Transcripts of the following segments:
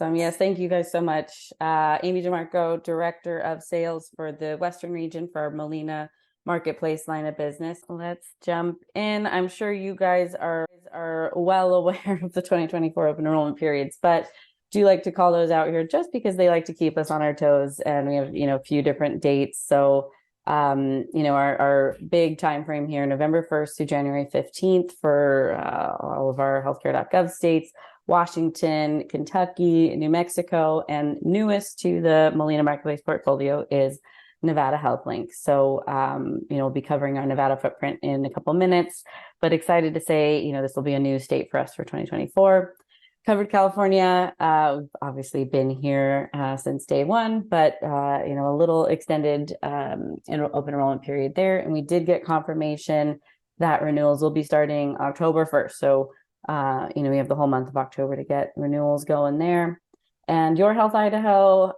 Awesome. Yes, thank you guys so much. Amy DeMarco, Director of Sales for the Western region for our Molina Marketplace line of business. Let's jump in. I'm sure you guys are well aware of the 2024 open enrollment periods, but do like to call those out here just because they like to keep us on our toes, and we have a few different dates. So our big time frame here, November 1st to January 15th for all of our healthcare.gov states, Washington, Kentucky, New Mexico, and newest to the Molina Marketplace portfolio is Nevada HealthLink. So, we'll be covering our Nevada footprint in a couple minutes, but excited to say, this will be a new state for us for 2024. Covered California. We've obviously been here since day one, but a little extended open enrollment period there. And we did get confirmation that renewals will be starting October 1st. So, we have the whole month of October to get renewals going there. And Your Health Idaho,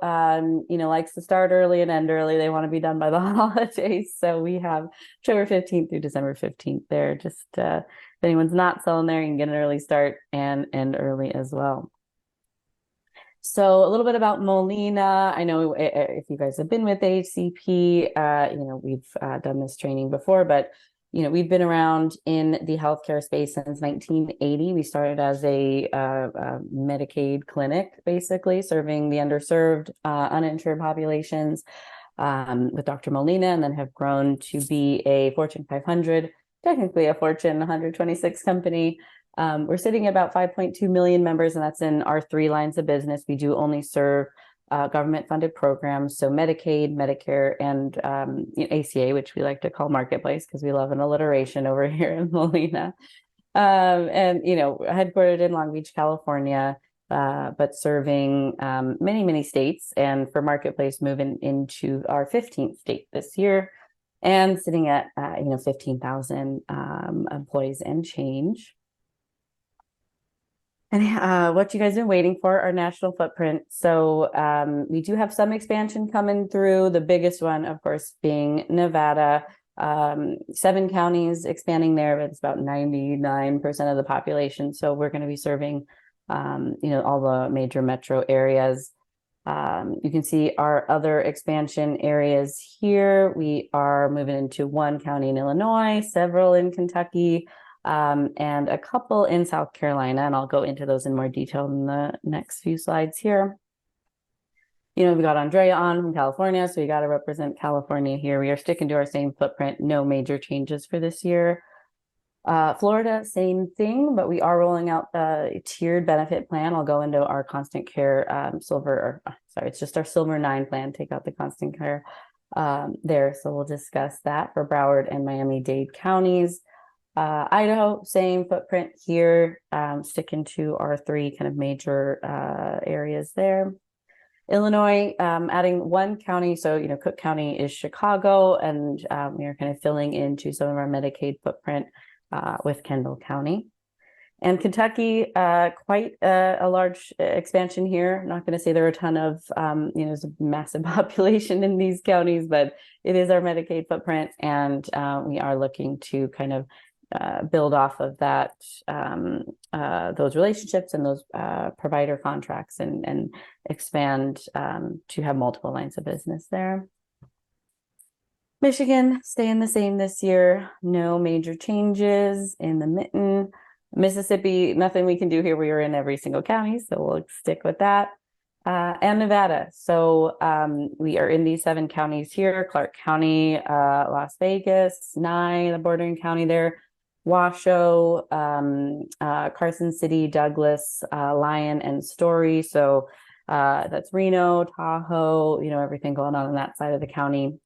likes to start early and end early. They want to be done by the holidays. So we have October 15th through December 15th there. Just if anyone's not selling there, you can get an early start and end early as well. So a little bit about Molina. I know if you guys have been with AHCP, we've done this training before, but we've been around in the healthcare space since 1980. We started as a Medicaid clinic, basically serving the underserved, uninsured populations with Dr. Molina, and then have grown to be a Fortune 500, technically a Fortune 126 company. We're sitting at about 5.2 million members, and that's in our three lines of business. We do only serve government-funded programs, so Medicaid, Medicare, and ACA, which we like to call Marketplace because we love an alliteration over here in Molina. And headquartered in Long Beach, California, but serving many states. And for Marketplace, moving into our 15th state this year, and sitting at 15,000 employees and change. And what you guys have been waiting for, our national footprint. So we do have some expansion coming through. The biggest one, of course, being Nevada. 7 counties expanding there, but it's about 99% of the population. So we're going to be serving, all the major metro areas. You can see our other expansion areas here. We are moving into 1 county in Illinois, several in Kentucky, and a couple in South Carolina, and I'll go into those in more detail in the next few slides here. We got Andrea on from California, so we got to represent California here. We are sticking to our same footprint, no major changes for this year. Florida, same thing, but we are rolling out the tiered benefit plan. I'll go into our constant care it's just our Silver 9 plan, take out the constant care there. So we'll discuss that for Broward and Miami-Dade counties. Idaho, same footprint here, sticking to our 3 kind of major areas there. Illinois, adding 1 county. So, Cook County is Chicago, and we are kind of filling into some of our Medicaid footprint with Kendall County. And Kentucky, quite a large expansion here. I'm not going to say there are a ton of, there's a massive population in these counties, but it is our Medicaid footprint, and we are looking to kind of build off of that, those relationships and those provider contracts, and expand to have multiple lines of business there. Michigan, staying the same this year. No major changes in the mitten. Mississippi, nothing we can do here. We are in every single county, so we'll stick with that. And Nevada. So we are in these 7 counties here: Clark County, Las Vegas, Nye, the bordering county there, Washoe, Carson City, Douglas, Lyon, and Story. So that's Reno, Tahoe, everything going on that side of the county.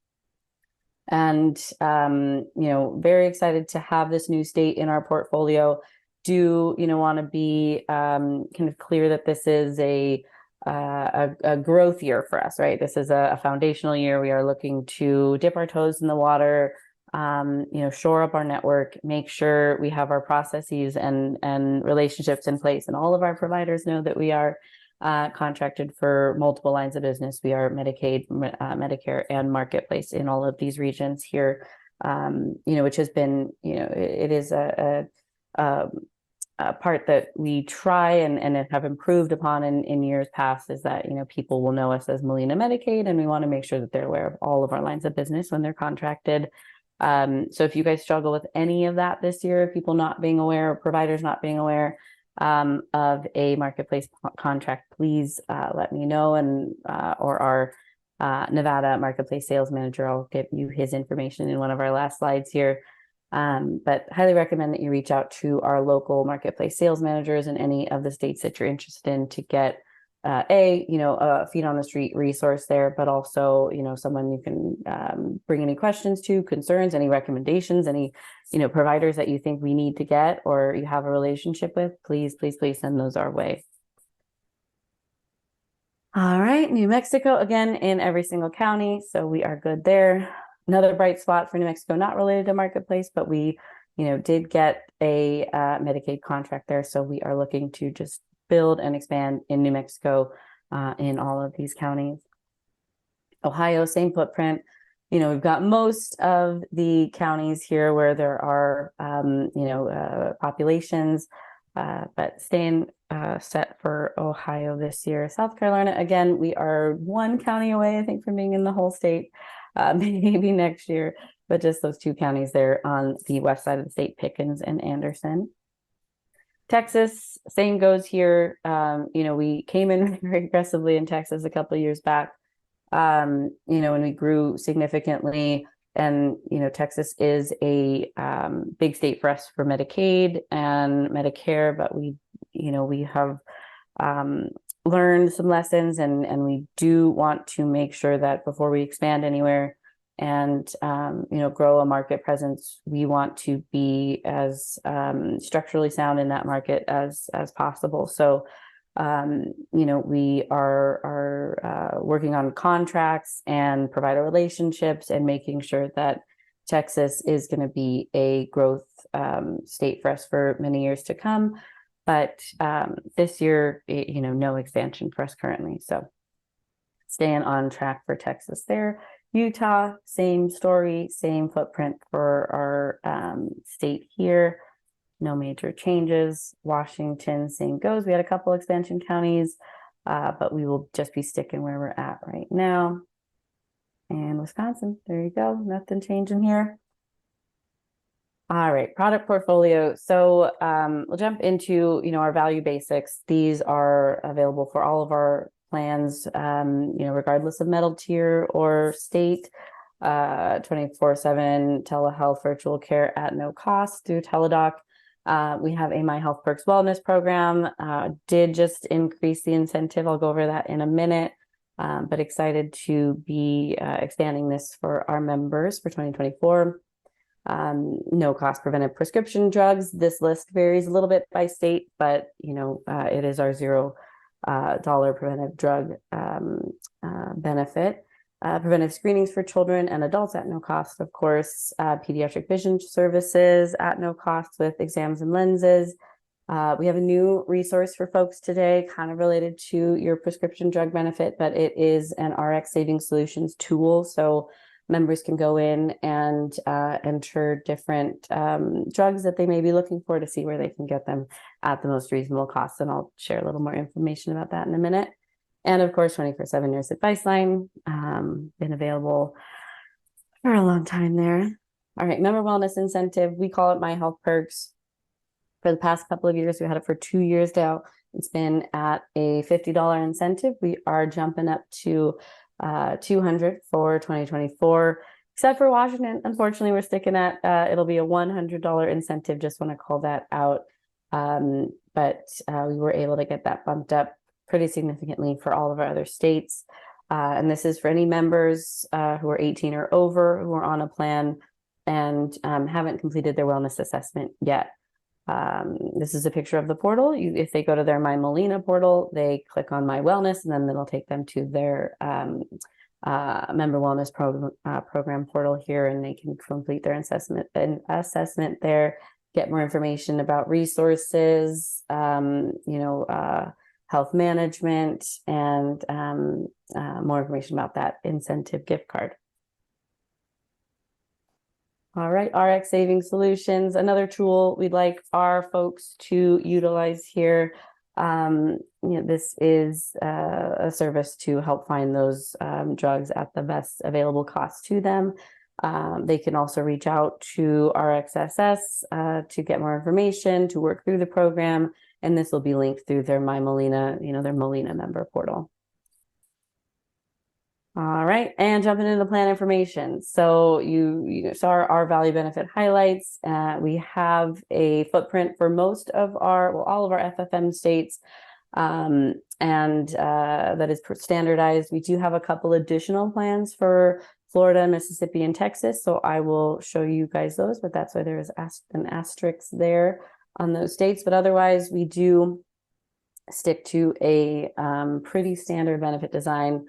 And, very excited to have this new state in our portfolio. Do, want to be kind of clear that this is a growth year for us, right? This is a foundational year. We are looking to dip our toes in the water, shore up our network, make sure we have our processes and relationships in place. And all of our providers know that we are contracted for multiple lines of business. We are Medicaid, Medicare, and Marketplace in all of these regions here, which has been, it is part that we try and have improved upon in years past is that, people will know us as Molina Medicaid, and we want to make sure that they're aware of all of our lines of business when they're contracted. So if you guys struggle with any of that this year, people not being aware or providers not being aware of a marketplace contract, please let me know, and or our Nevada marketplace sales manager, I'll give you his information in one of our last slides here. But highly recommend that you reach out to our local marketplace sales managers in any of the states that you're interested in to get a feet on the street resource there, but also, someone you can bring any questions to, concerns, any recommendations, any, providers that you think we need to get or you have a relationship with, please send those our way. All right, New Mexico, again, in every single county, so we are good there. Another bright spot for New Mexico, not related to marketplace, but we, did get a Medicaid contract there, so we are looking to just build and expand in New Mexico in all of these counties. Ohio, same footprint. We've got most of the counties here where there are, populations, but staying set for Ohio this year. South Carolina, again, we are one county away, I think, from being in the whole state, maybe next year, but just those two counties there on the west side of the state, Pickens and Anderson. Texas, same goes here. We came in very aggressively in Texas a couple of years back, and we grew significantly. And, Texas is a big state for us for Medicaid and Medicare, but we have learned some lessons, and we do want to make sure that before we expand anywhere and grow a market presence, we want to be as structurally sound in that market as possible. So we are working on contracts and provider relationships and making sure that Texas is going to be a growth state for us for many years to come. But this year, no expansion for us currently. So staying on track for Texas there. Utah, same story, same footprint for our state here. No major changes. Washington, same goes. We had a couple expansion counties, but we will just be sticking where we're at right now. And Wisconsin, there you go. Nothing changing here. All right, product portfolio. So we'll jump into, our value basics. These are available for all of our plans, regardless of metal tier or state. 24/7 telehealth virtual care at no cost through Teladoc. We have a My Health Perks Wellness program. Did just increase the incentive. I'll go over that in a minute, but excited to be expanding this for our members for 2024. No cost preventive prescription drugs. This list varies a little bit by state, but it is our $0 preventive drug benefit. Preventive screenings for children and adults at no cost, of course. Pediatric vision services at no cost with exams and lenses. We have a new resource for folks today, kind of related to your prescription drug benefit, but it is an RX Saving Solutions tool. So members can go in and enter different drugs that they may be looking for to see where they can get them at the most reasonable cost. And I'll share a little more information about that in a minute. And of course, 24/7 nurse advice line, been available for a long time there. All right, member wellness incentive. We call it My Health Perks. For the past couple of years, we had it for 2 years now. It's been at a $50 incentive. We are jumping up to $200 for 2024, except for Washington. Unfortunately, we're sticking at, it'll be a $100 incentive. Just want to call that out. But we were able to get that bumped up pretty significantly for all of our other states. And this is for any members who are 18 or over, who are on a plan and haven't completed their wellness assessment yet. This is a picture of the portal. If they go to their My Molina portal, they click on My Wellness, and then it'll take them to their member wellness program portal here, and they can complete their assessment there, get more information about resources, health management, and more information about that incentive gift card. All right, RX Saving Solutions, another tool we'd like our folks to utilize here. This is a service to help find those drugs at the best available cost to them. They can also reach out to RxSS to get more information, to work through the program, and this will be linked through their My Molina, their Molina member portal. All right, and jumping into the plan information. So you saw our value benefit highlights. We have a footprint for most of all of our FFM states, and that is standardized. We do have a couple additional plans for Florida, Mississippi, and Texas. So I will show you guys those, but that's why there is an asterisk there on those states. But otherwise, we do stick to a pretty standard benefit design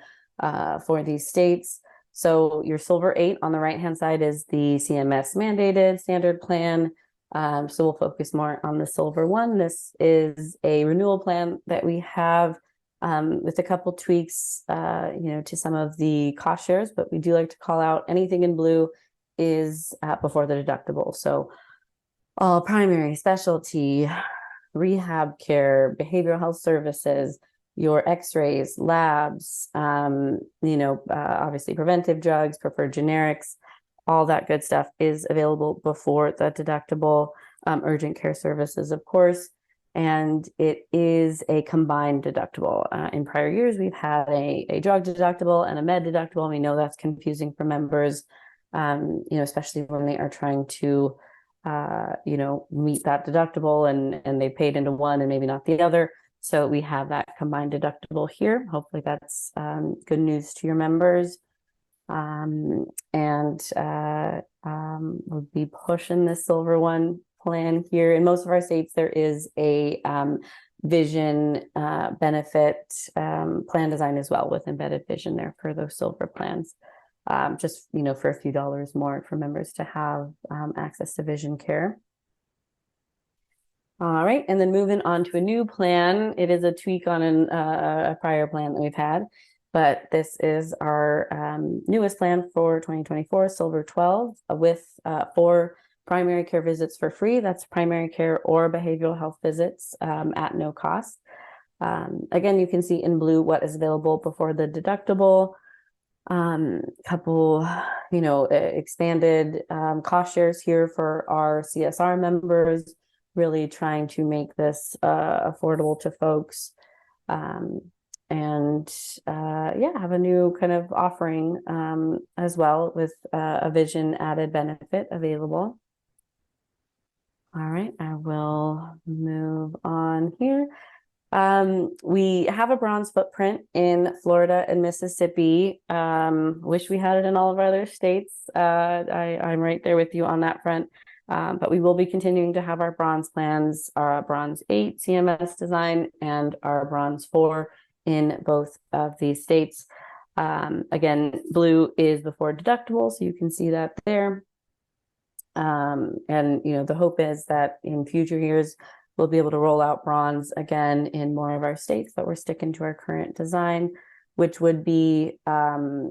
for these states. So your Silver 8 on the right-hand side is the CMS mandated standard plan. So we'll focus more on the Silver 1. This is a renewal plan that we have with a couple tweaks, to some of the cost shares, but we do like to call out anything in blue is before the deductible. So all primary, specialty, rehab care, behavioral health services, your x-rays, labs, obviously preventive drugs, preferred generics, all that good stuff is available before the deductible. Urgent care services, of course, and it is a combined deductible. In prior years, we've had a drug deductible and a med deductible. We know that's confusing for members, especially when they are trying to, meet that deductible and they paid into one and maybe not the other. So we have that combined deductible here. Hopefully that's good news to your members. We'll be pushing the Silver 1 plan here. In most of our states, there is a vision benefit plan design as well, with embedded vision there for those Silver plans. Just, for a few dollars more for members to have access to vision care. All right, and then moving on to a new plan. It is a tweak on a prior plan that we've had, but this is our newest plan for 2024, Silver 12, with 4 primary care visits for free. That's primary care or behavioral health visits at no cost. Again, you can see in blue what is available before the deductible. Couple, expanded cost shares here for our CSR members, really trying to make this affordable to folks, have a new kind of offering as well, with a vision added benefit available. All right, I will move on here. We have a bronze footprint in Florida and Mississippi. Wish we had it in all of our other states. I'm right there with you on that front. But we will be continuing to have our bronze plans, our bronze 8 CMS design, and our bronze 4 in both of these states. Again, blue is before deductible, so you can see that there. The hope is that in future years, we'll be able to roll out bronze again in more of our states, but we're sticking to our current design, which would be, bronze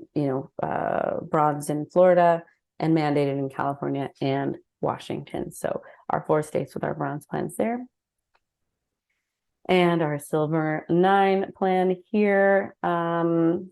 in Florida and mandated in California and Washington. So our 4 states with our bronze plans there. And our Silver 9 plan here. Oh,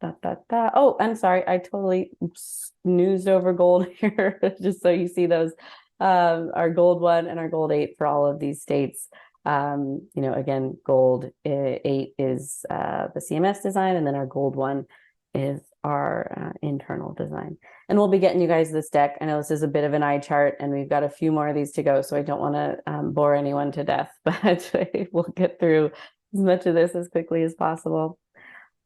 I'm sorry. I totally snoozed over gold here, just so you see those. Our gold 1 and our gold 8 for all of these states. Again, gold 8 is the CMS design, and then our gold 1 is our internal design. And we'll be getting you guys this deck. I know this is a bit of an eye chart, and we've got a few more of these to go, so I don't want to bore anyone to death, but we'll get through as much of this as quickly as possible.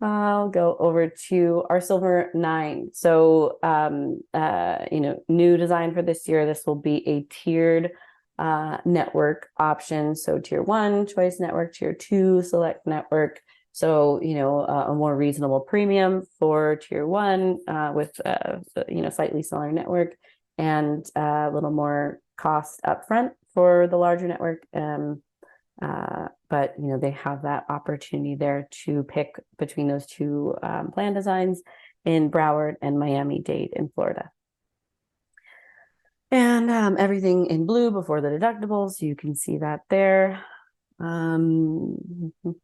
I'll go over to our Silver 9. So, new design for this year. This will be a tiered network option. So Tier 1, Choice Network, Tier 2, Select Network. So, a more reasonable premium for Tier 1 with, slightly smaller network, and a little more cost upfront for the larger network. But they have that opportunity there to pick between those 2 plan designs in Broward and Miami-Dade in Florida. And everything in blue before the deductible, so you can see that there.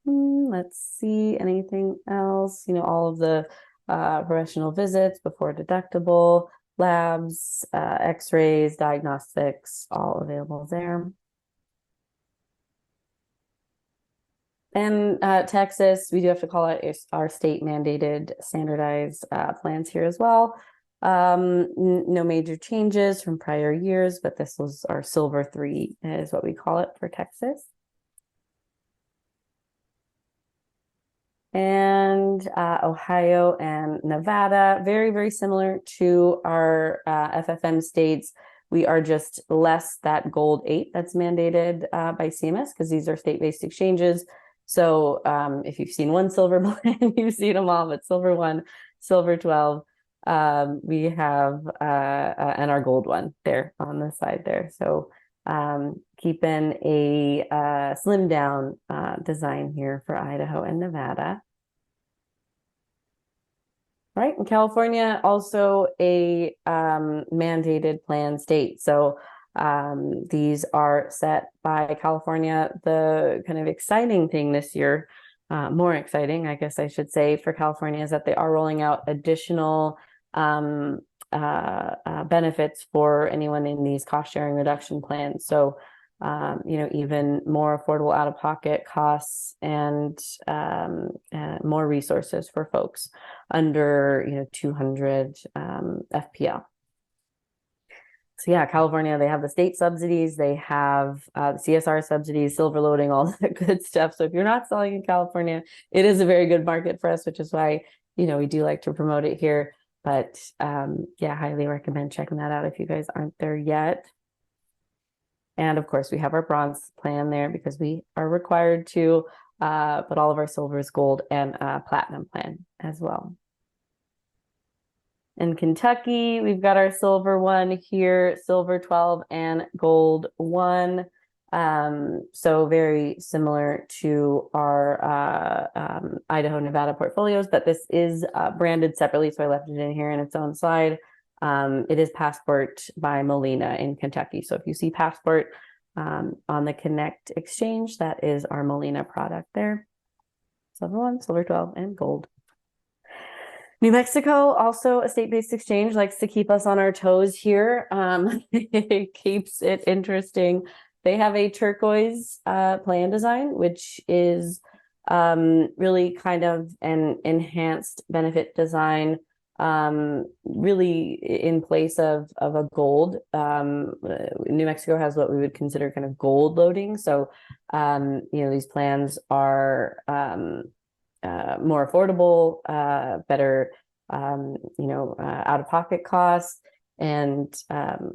Let's see, anything else? All of the professional visits before deductible, labs, x-rays, diagnostics, all available there. And Texas, we do have to call it our state mandated standardized plans here as well. No major changes from prior years, but this was our Silver 3 is what we call it for Texas. And Ohio and Nevada, very, very similar to our FFM states. We are just less that gold 8 that's mandated by CMS because these are state-based exchanges. So if you've seen one silver plan, you've seen them all, but silver 1, silver 12, we have, and our gold 1 there on the side there. So keeping a slim down design here for Idaho and Nevada. Right, in California, also a mandated plan state. So these are set by California. The kind of exciting thing this year, more exciting, I guess I should say, for California is that they are rolling out additional benefits for anyone in these cost sharing reduction plans. So even more affordable out-of-pocket costs and more resources for folks under 200 FPL. So yeah, California, they have the state subsidies, they have the CSR subsidies, silver loading, all that good stuff. So if you're not selling in California, it is a very good market for us, which is why we do like to promote it here. But yeah, highly recommend checking that out if you guys aren't there yet. And of course, we have our bronze plan there because we are required to, but all of our silvers, gold, and platinum plan as well. In Kentucky, we've got our silver 1 here, silver 12, and gold 1. So very similar to our Idaho, Nevada portfolios, but this is branded separately, so I left it in here in its own slide. It is Passport by Molina in Kentucky. So if you see Passport on the Connect exchange, that is our Molina product there. Silver 1, silver 12, and gold. New Mexico, also a state-based exchange, likes to keep us on our toes here. It keeps it interesting. They have a turquoise plan design, which is really kind of an enhanced benefit design, really in place of a gold. New Mexico has what we would consider kind of gold loading. So, these plans are more affordable, better, out-of-pocket costs, and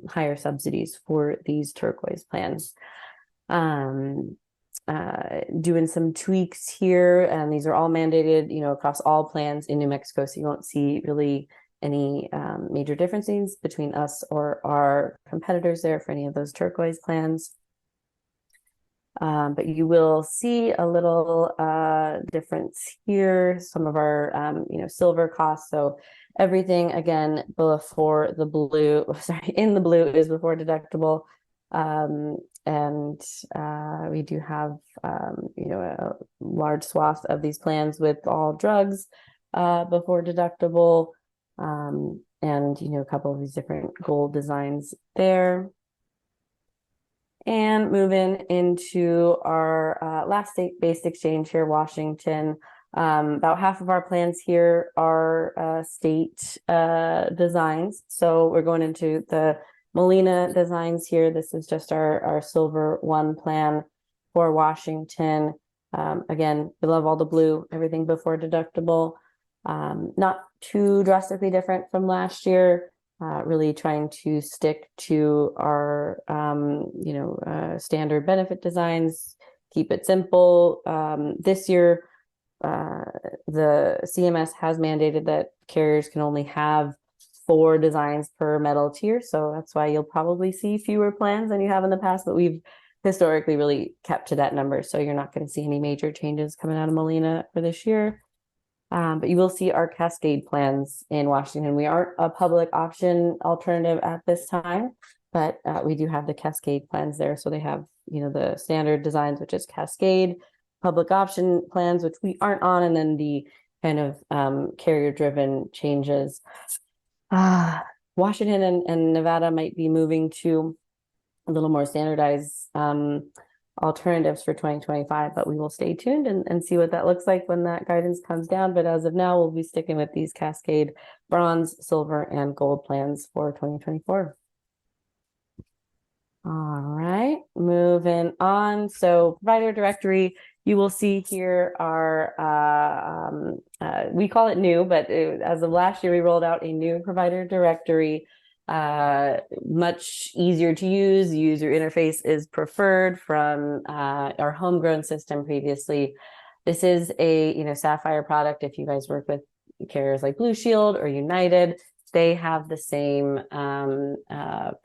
higher subsidies for these turquoise plans. Doing some tweaks here, and these are all mandated, across all plans in New Mexico, so you won't see really any major differences between us or our competitors there for any of those turquoise plans. But you will see a little difference here, some of our, silver costs. So everything, again, before the blue, in the blue is before deductible. And we do have, a large swath of these plans with all drugs before deductible. And, a couple of these different gold designs there. And moving into our last state-based exchange here, Washington. About half of our plans here are state designs. So we're going into the Molina designs here. This is just our silver 1 plan for Washington. Again, we love all the blue, everything before deductible. Not too drastically different from last year. Really trying to stick to our, standard benefit designs, keep it simple. This year, the CMS has mandated that carriers can only have 4 designs per metal tier. So that's why you'll probably see fewer plans than you have in the past, but we've historically really kept to that number. So you're not going to see any major changes coming out of Molina for this year. But you will see our Cascade plans in Washington. We aren't a public option alternative at this time, but we do have the Cascade plans there. So they have, the standard designs, which is Cascade, public option plans, which we aren't on, and then the kind of carrier-driven changes. Washington and Nevada might be moving to a little more standardized alternatives for 2025, but we will stay tuned and see what that looks like when that guidance comes down. But as of now, we'll be sticking with these Cascade bronze, silver, and gold plans for 2024. All right, moving on. So provider directory, you will see here our, we call it new, but as of last year, we rolled out a new provider directory, much easier to use. The user interface is preferred from our homegrown system previously. This is a, Sapphire product. If you guys work with carriers like Blue Shield or United, they have the same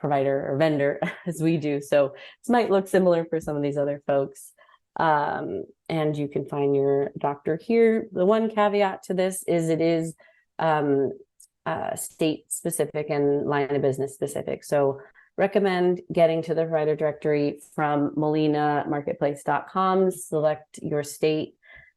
provider or vendor as we do. So this might look similar for some of these other folks. And you can find your doctor here. The one caveat to this is it is state specific and line of business specific. So recommend getting to the provider directory from molinamarketplace.com, select your state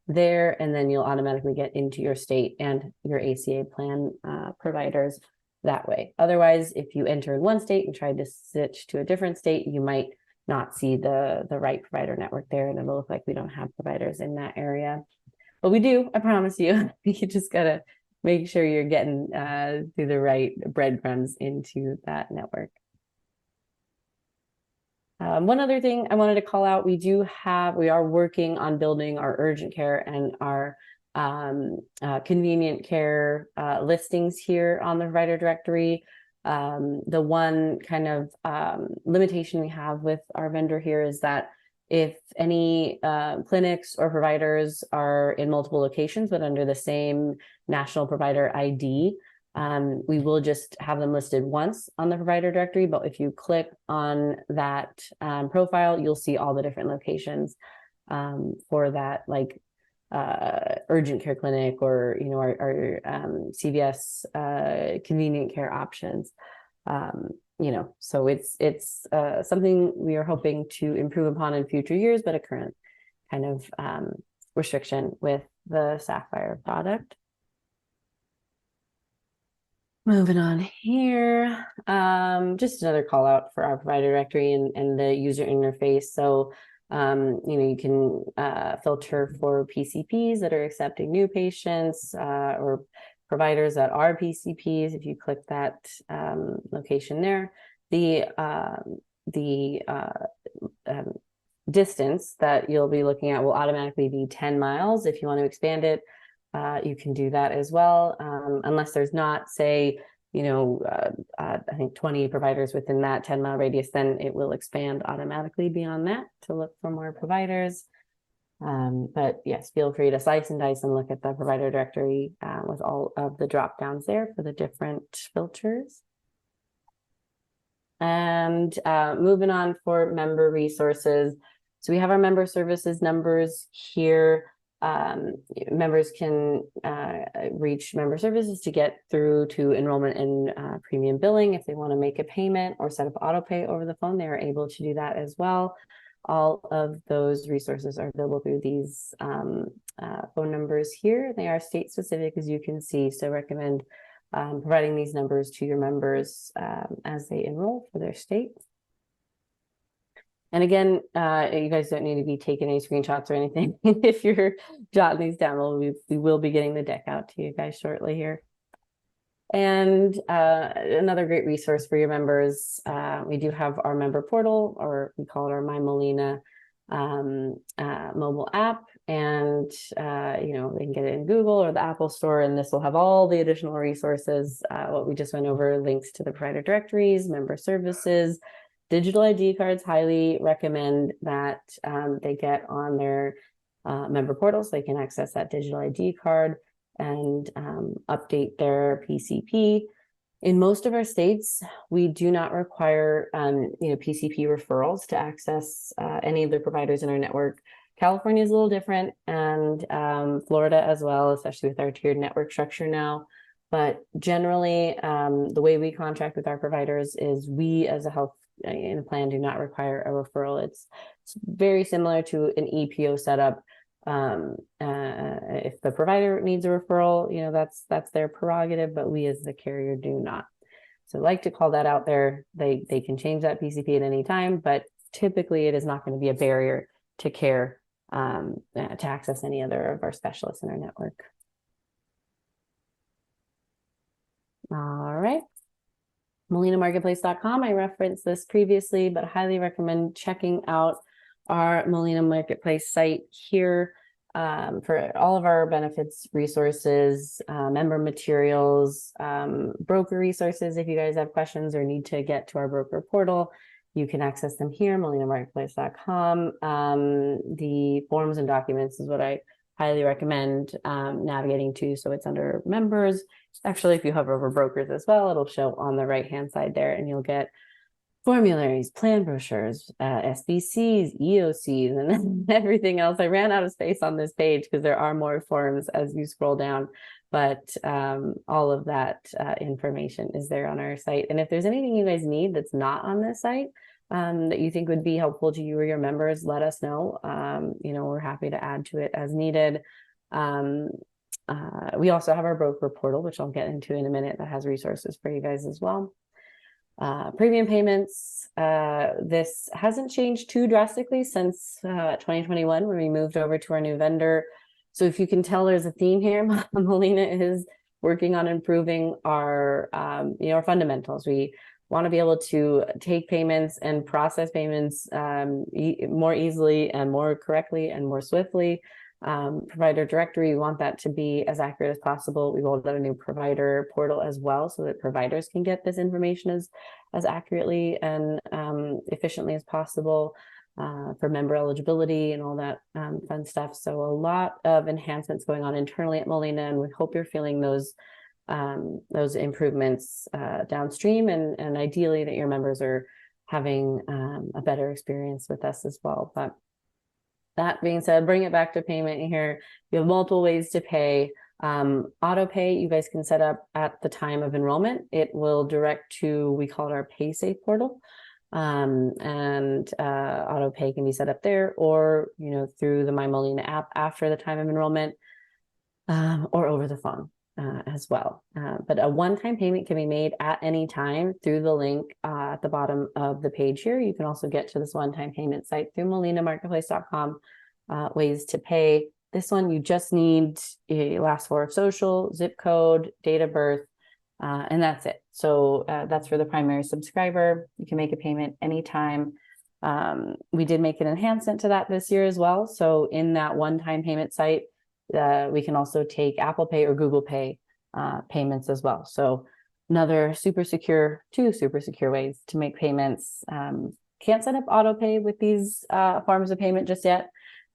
there, and then you'll automatically get into your state and your ACA plan providers that way. Otherwise, if you enter in one state and try to switch to a different state, you might not see the right provider network there, and it'll look like we don't have providers in that area. But we do, I promise you. You just gotta make sure you're getting through the right breadcrumbs into that network. One other thing I wanted to call out, we are working on building our urgent care and our convenient care listings here on the provider directory. The one kind of limitation we have with our vendor here is that if any clinics or providers are in multiple locations but under the same national provider ID, we will just have them listed once on the provider directory. But if you click on that profile, you'll see all the different locations for that, like urgent care clinic or our CVS convenient care options. So it's something we are hoping to improve upon in future years, but a current kind of restriction with the Sapphire product. Moving on here, just another call out for our provider directory and the user interface. So, you can filter for PCPs that are accepting new patients or providers that are PCPs. If you click that location there, the distance that you'll be looking at will automatically be 10 miles. If you want to expand it, you can do that as well, unless there's not, say, I think 20 providers within that 10-mile radius, then it will expand automatically beyond that to look for more providers. But yes, feel free to slice and dice and look at the provider directory with all of the drop downs there for the different filters. And moving on for member resources. So we have our member services numbers here. Members can reach member services to get through to enrollment and premium billing. If they want to make a payment or set up auto pay over the phone, they are able to do that as well. All of those resources are available through these phone numbers here. They are state specific, as you can see, so recommend providing these numbers to your members as they enroll for their state. And again, you guys don't need to be taking any screenshots or anything. If you're jotting these down, we will be getting the deck out to you guys shortly here. And another great resource for your members, we do have our member portal, or we call it our My Molina mobile app. And, they can get it in Google or the Apple Store, and this will have all the additional resources, what we just went over, links to the provider directories, member services, digital ID cards. Highly recommend that they get on their member portal so they can access that digital ID card and update their PCP. In most of our states, we do not require PCP referrals to access any of the providers in our network. California is a little different, and Florida as well, especially with our tiered network structure now. But generally, the way we contract with our providers is we as a health in a plan do not require a referral. It's very similar to an EPO setup. If the provider needs a referral, that's their prerogative, but we as the carrier do not. So I like to call that out there. They can change that PCP at any time, but typically it is not going to be a barrier to care to access any other of our specialists in our network. All right. MolinaMarketplace.com. I referenced this previously, but highly recommend checking out our Molina Marketplace site here for all of our benefits resources, member materials, broker resources. If you guys have questions or need to get to our broker portal, you can access them here, MolinaMarketplace.com. The forms and documents is what I highly recommend navigating to. So it's under members. Actually, if you hover over brokers as well, it'll show on the right-hand side there, and you'll get formularies, plan brochures, SBCs, EOCs, and everything else. I ran out of space on this page because there are more forms as you scroll down, but all of that information is there on our site. And if there's anything you guys need that's not on this site that you think would be helpful to you or your members, let us know. We're happy to add to it as needed. We also have our broker portal, which I'll get into in a minute, that has resources for you guys as well. Premium payments, this hasn't changed too drastically since 2021 when we moved over to our new vendor. So if you can tell, there's a theme here. Molina is working on improving our fundamentals. We want to be able to take payments and process payments more easily and more correctly and more swiftly. Provider directory, we want that to be as accurate as possible. We rolled out a new provider portal as well so that providers can get this information as accurately and efficiently as possible for member eligibility and all that fun stuff. So a lot of enhancements going on internally at Molina, and we hope you're feeling those improvements downstream, and ideally that your members are having a better experience with us as well. But that being said, bring it back to payment here. You have multiple ways to pay. Auto pay, you guys can set up at the time of enrollment. It will direct to, we call it our PaySafe portal. Auto pay can be set up there, or, through the My Molina app after the time of enrollment, or over the phone as well. But a one-time payment can be made at any time through the link at the bottom of the page here. You can also get to this one-time payment site through MolinaMarketplace.com, ways to pay. This one, you just need a last four of social, zip code, date of birth, and that's it. So that's for the primary subscriber. You can make a payment anytime. We did make an enhancement to that this year as well. So in that one-time payment site, we can also take Apple Pay or Google Pay payments as well. So another two super secure ways to make payments. Can't set up auto pay with these forms of payment just yet,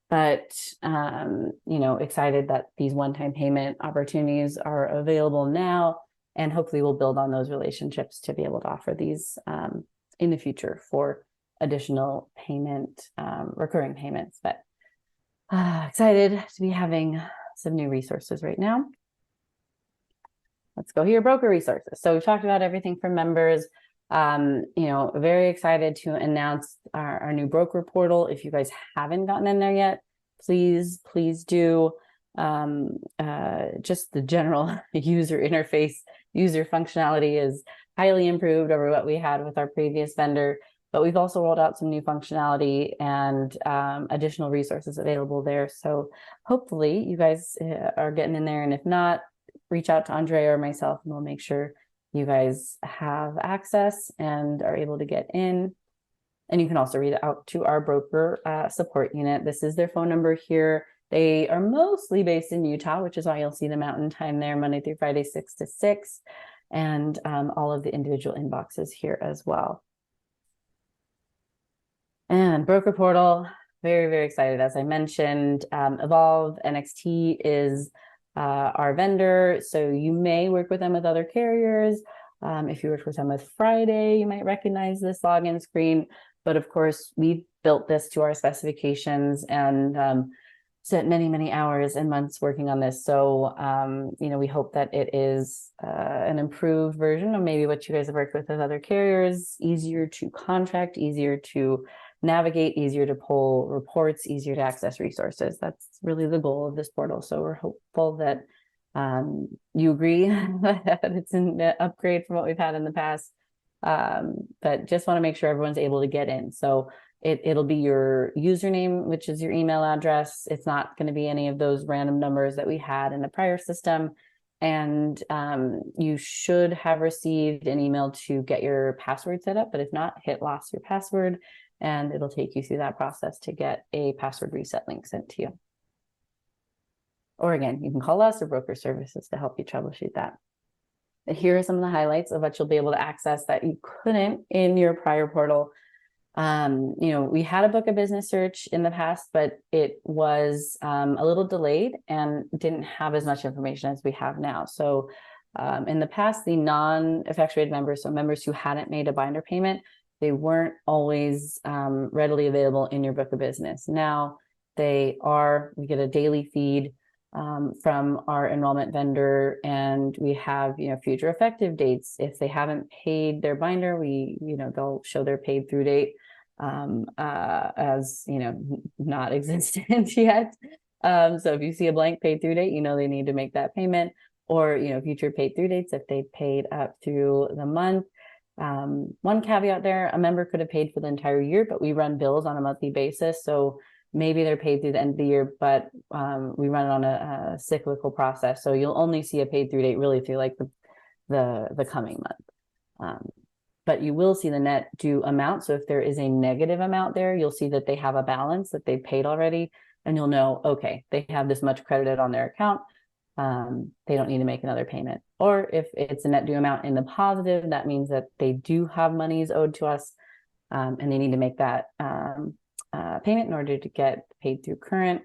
but excited that these one-time payment opportunities are available now, and hopefully we'll build on those relationships to be able to offer these in the future for additional payment, recurring payments. But excited to be having some new resources right now. Let's go here, broker resources. So we've talked about everything for members. Very excited to announce our new broker portal. If you guys haven't gotten in there yet, please do. Just the general user interface, user functionality is highly improved over what we had with our previous vendor. But we've also rolled out some new functionality and additional resources available there. So hopefully you guys are getting in there. And if not, reach out to Andrea or myself, and we'll make sure you guys have access and are able to get in. And you can also reach out to our broker support unit. This is their phone number here. They are mostly based in Utah, which is why you'll see the Mountain Time there, Monday through Friday, 6 to 6, and all of the individual inboxes here as well. And broker portal, very, very excited. As I mentioned, Evolve NXT is our vendor. So you may work with them with other carriers. If you work with them with Friday, you might recognize this login screen. But of course, we built this to our specifications, and spent many, many hours and months working on this. So, you know, we hope that it is an improved version of maybe what you guys have worked with other carriers, easier to contract, easier to navigate, easier to pull reports, easier to access resources. That's really the goal of this portal. So we're hopeful that you agree that it's an upgrade from what we've had in the past. But just want to make sure everyone's able to get in. So it'll be your username, which is your email address. It's not going to be any of those random numbers that we had in the prior system. And you should have received an email to get your password set up. But if not, hit lost your password, and it'll take you through that process to get a password reset link sent to you. Or again, you can call us or broker services to help you troubleshoot that. Here are some of the highlights of what you'll be able to access that you couldn't in your prior portal. You know, we had a book of business search in the past, but it was a little delayed and didn't have as much information as we have now. So in the past, the non-effectuated members, so members who hadn't made a binder payment, they weren't always readily available in your book of business. Now they are. We get a daily feed from our enrollment vendor, and we have, you know, future effective dates. If they haven't paid their binder, they'll show their paid through date as, you know, not existent yet. So if you see a blank paid through date, you know they need to make that payment, or, you know, future paid through dates if they paid up through the month. One caveat there, a member could have paid for the entire year, but we run bills on a monthly basis. So maybe they're paid through the end of the year, but we run it on a cyclical process. So you'll only see a paid through date really through like the coming month. But you will see the net due amount. So if there is a negative amount there, you'll see that they have a balance that they've paid already, and you'll know, okay, they have this much credited on their account. They don't need to make another payment. Or if it's a net due amount in the positive, that means that they do have monies owed to us, and they need to make that payment in order to get paid through current.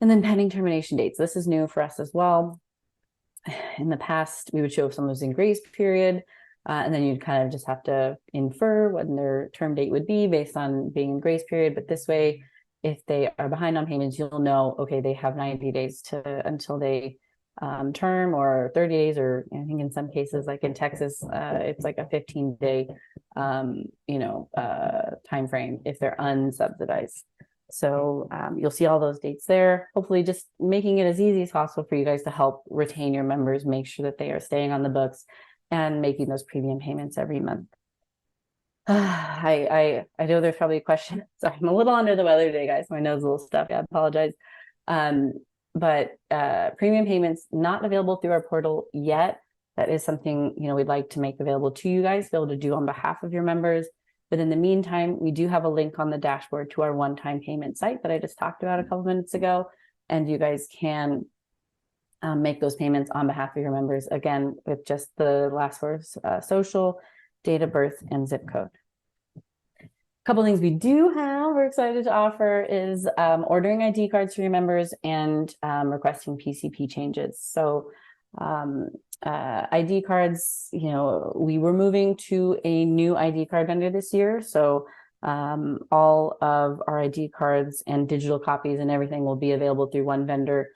And then pending termination dates. This is new for us as well. In the past, we would show if someone was in grace period, and then you'd kind of just have to infer when their term date would be based on being in grace period. But this way, if they are behind on payments, you'll know, okay, they have 90 days until they term, or 30 days, or I think in some cases, like in Texas, it's like a 15-day, time frame if they're unsubsidized. So you'll see all those dates there, hopefully just making it as easy as possible for you guys to help retain your members, make sure that they are staying on the books and making those premium payments every month. I know there's probably a question. Sorry, I'm a little under the weather today, guys. My nose is a little stuffy. I apologize. But premium payments not available through our portal yet. That is something, you know, we'd like to make available to you guys, be able to do on behalf of your members. But in the meantime, we do have a link on the dashboard to our one-time payment site that I just talked about a couple minutes ago, and you guys can make those payments on behalf of your members, again, with just the last four social, date of birth, and zip code. Couple things we do have, we're excited to offer, is ordering ID cards for your members and requesting PCP changes. So ID cards, you know, we were moving to a new ID card vendor this year. So all of our ID cards and digital copies and everything will be available through one vendor,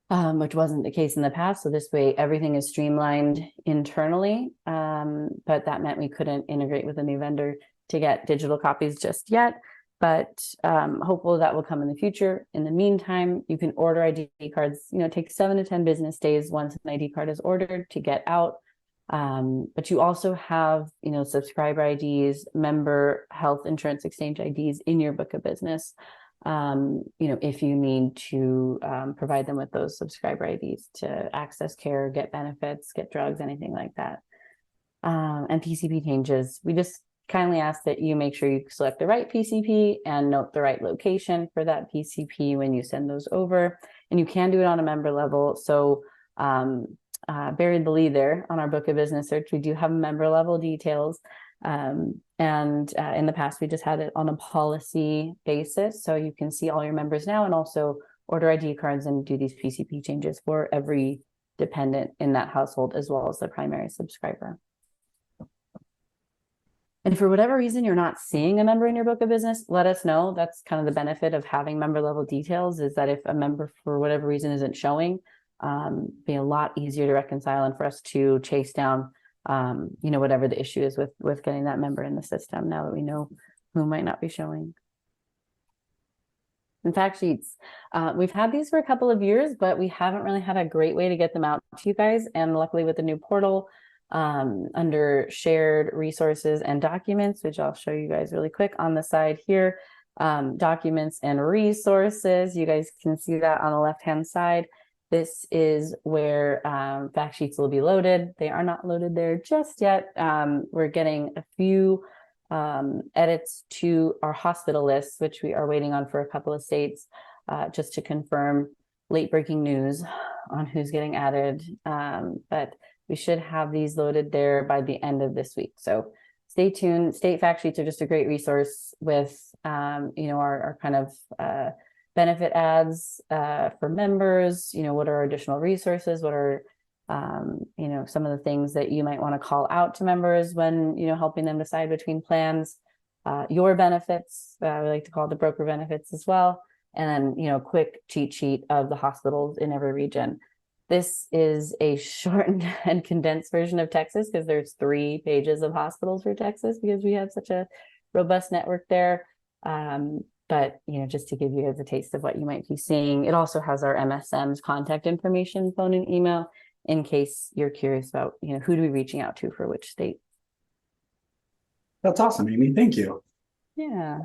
which wasn't the case in the past. So this way, everything is streamlined internally. But that meant we couldn't integrate with a new vendor to get digital copies just yet, but hopefully that will come in the future. In the meantime, you can order ID cards. You know, it takes 7 to 10 business days once an ID card is ordered to get out. But you also have, you know, subscriber IDs, member health insurance exchange IDs in your book of business. You know, if you need to provide them with those subscriber IDs to access care, get benefits, get drugs, anything like that. And PCP changes, we just kindly ask that you make sure you select the right PCP and note the right location for that PCP when you send those over. And you can do it on a member level. So buried the lead there on our book of business search, we do have member level details. And in the past, we just had it on a policy basis. So you can see all your members now and also order ID cards and do these PCP changes for every dependent in that household, as well as the primary subscriber. And for whatever reason, you're not seeing a member in your book of business, let us know. That's kind of the benefit of having member level details, is that if a member for whatever reason isn't showing, be a lot easier to reconcile and for us to chase down, whatever the issue is with getting that member in the system, now that we know who might not be showing. And fact sheets, we've had these for a couple of years, but we haven't really had a great way to get them out to you guys. And luckily with the new portal, under shared resources and documents, which I'll show you guys really quick on the side here, documents and resources, you guys can see that on the left hand side. This is where fact sheets will be loaded. They are not loaded there just yet. We're getting a few edits to our hospital lists, which we are waiting on for a couple of states, just to confirm late breaking news on who's getting added. But we should have these loaded there by the end of this week. So stay tuned. State fact sheets are just a great resource with, our kind of benefit ads for members. What are our additional resources? What are, some of the things that you might want to call out to members when, helping them decide between plans, your benefits, we like to call it the broker benefits as well. And then, quick cheat sheet of the hospitals in every region. This is a shortened and condensed version of Texas, because there's 3 pages of hospitals for Texas because we have such a robust network there. But, just to give you guys a taste of what you might be seeing, it also has our MSM's contact information, phone and email, in case you're curious about, who to be reaching out to for which state. That's awesome, Amy. Thank you. Yeah.